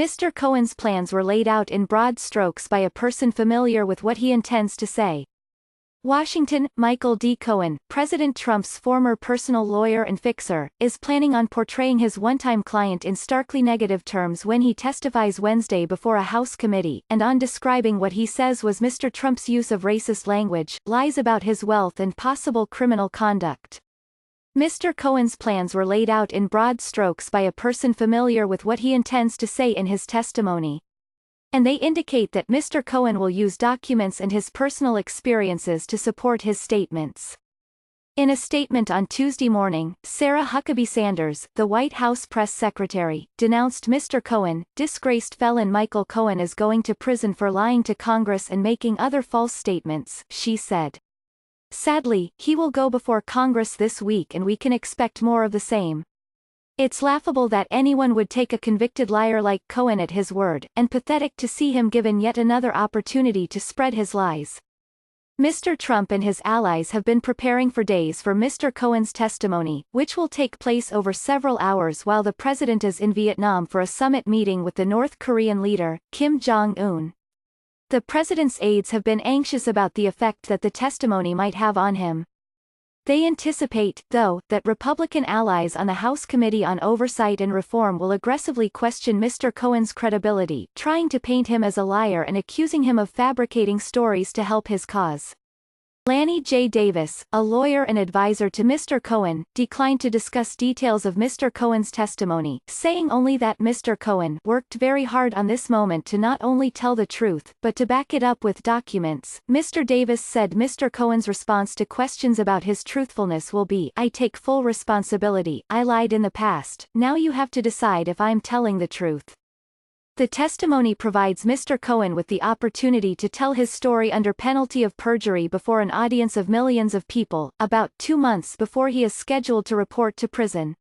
Mr. Cohen's plans were laid out in broad strokes by a person familiar with what he intends to say. Washington. Michael D. Cohen, President Trump's former personal lawyer and fixer, is planning on portraying his one-time client in starkly negative terms when he testifies Wednesday before a House committee, and on describing what he says was Mr. Trump's use of racist language, lies about his wealth and possible criminal conduct. Mr. Cohen's plans were laid out in broad strokes by a person familiar with what he intends to say in his testimony. And they indicate that Mr. Cohen will use documents and his personal experiences to support his statements. In a statement on Tuesday morning, Sarah Huckabee Sanders, the White House press secretary, denounced Mr. Cohen. Disgraced felon Michael Cohen is going to prison for lying to Congress and making other false statements, she said. Sadly, he will go before Congress this week and we can expect more of the same. It's laughable that anyone would take a convicted liar like Cohen at his word, and pathetic to see him given yet another opportunity to spread his lies. Mr. Trump and his allies have been preparing for days for Mr. Cohen's testimony, which will take place over several hours while the president is in Vietnam for a summit meeting with the North Korean leader, Kim Jong-un. The president's aides have been anxious about the effect that the testimony might have on him. They anticipate, though, that Republican allies on the House Committee on Oversight and Reform will aggressively question Mr. Cohen's credibility, trying to paint him as a liar and accusing him of fabricating stories to help his cause. Lanny J. Davis, a lawyer and advisor to Mr. Cohen, declined to discuss details of Mr. Cohen's testimony, saying only that Mr. Cohen worked very hard on this moment to not only tell the truth, but to back it up with documents. Mr. Davis said Mr. Cohen's response to questions about his truthfulness will be, "I take full responsibility, I lied in the past, now you have to decide if I'm telling the truth." The testimony provides Mr. Cohen with the opportunity to tell his story under penalty of perjury before an audience of millions of people, about 2 months before he is scheduled to report to prison.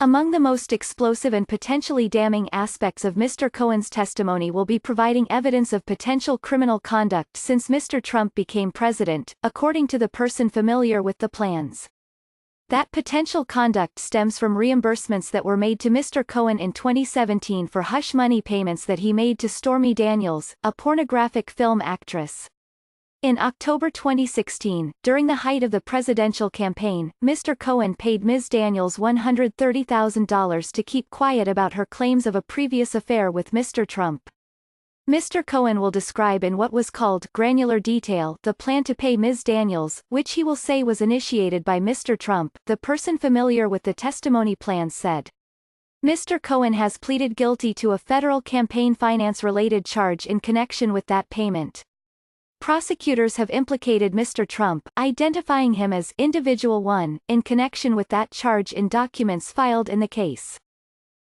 Among the most explosive and potentially damning aspects of Mr. Cohen's testimony will be providing evidence of potential criminal conduct since Mr. Trump became president, according to the person familiar with the plans. That potential conduct stems from reimbursements that were made to Mr. Cohen in 2017 for hush money payments that he made to Stormy Daniels, a pornographic film actress. In October 2016, during the height of the presidential campaign, Mr. Cohen paid Ms. Daniels $130,000 to keep quiet about her claims of a previous affair with Mr. Trump. Mr. Cohen will describe in what was called granular detail the plan to pay Ms. Daniels, which he will say was initiated by Mr. Trump, the person familiar with the testimony plans said. Mr. Cohen has pleaded guilty to a federal campaign finance-related charge in connection with that payment. Prosecutors have implicated Mr. Trump, identifying him as Individual 1, in connection with that charge in documents filed in the case.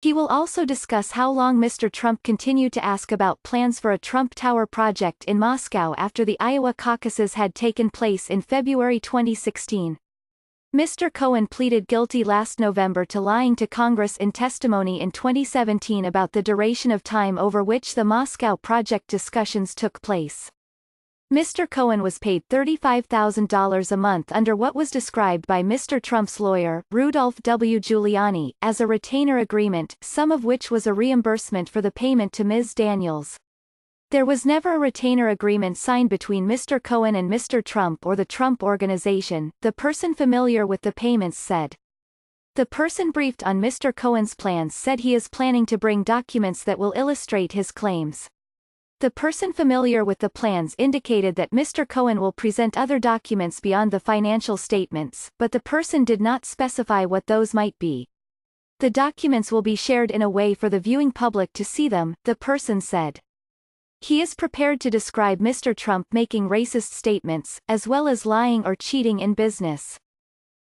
He will also discuss how long Mr. Trump continued to ask about plans for a Trump Tower project in Moscow after the Iowa caucuses had taken place in February 2016. Mr. Cohen pleaded guilty last November to lying to Congress in testimony in 2017 about the duration of time over which the Moscow project discussions took place. Mr. Cohen was paid $35,000 a month under what was described by Mr. Trump's lawyer, Rudolph W. Giuliani, as a retainer agreement, some of which was a reimbursement for the payment to Ms. Daniels. There was never a retainer agreement signed between Mr. Cohen and Mr. Trump or the Trump Organization, the person familiar with the payments said. The person briefed on Mr. Cohen's plans said he is planning to bring documents that will illustrate his claims. The person familiar with the plans indicated that Mr. Cohen will present other documents beyond the financial statements, but the person did not specify what those might be. The documents will be shared in a way for the viewing public to see them, the person said. He is prepared to describe Mr. Trump making racist statements, as well as lying or cheating in business.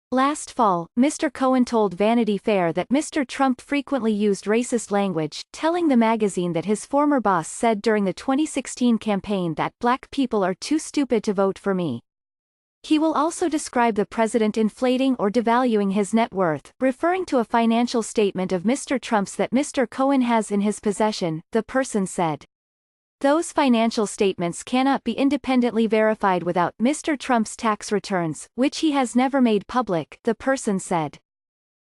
Last fall, Mr. Cohen told Vanity Fair that Mr. Trump frequently used racist language, telling the magazine that his former boss said during the 2016 campaign that black people are too stupid to vote for me. He will also describe the president inflating or devaluing his net worth, referring to a financial statement of Mr. Trump's that Mr. Cohen has in his possession, the person said. Those financial statements cannot be independently verified without Mr. Trump's tax returns, which he has never made public, the person said.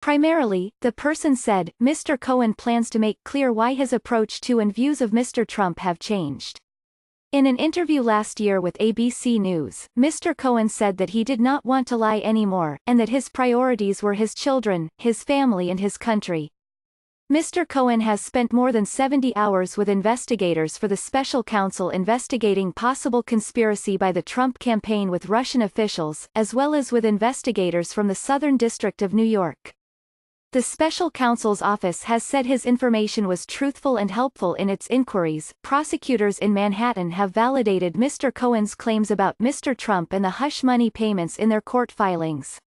Primarily, the person said, Mr. Cohen plans to make clear why his approach to and views of Mr. Trump have changed. In an interview last year with ABC News, Mr. Cohen said that he did not want to lie anymore, and that his priorities were his children, his family and his country. Mr. Cohen has spent more than 70 hours with investigators for the special counsel investigating possible conspiracy by the Trump campaign with Russian officials, as well as with investigators from the Southern District of New York. The special counsel's office has said his information was truthful and helpful in its inquiries. Prosecutors in Manhattan have validated Mr. Cohen's claims about Mr. Trump and the hush money payments in their court filings.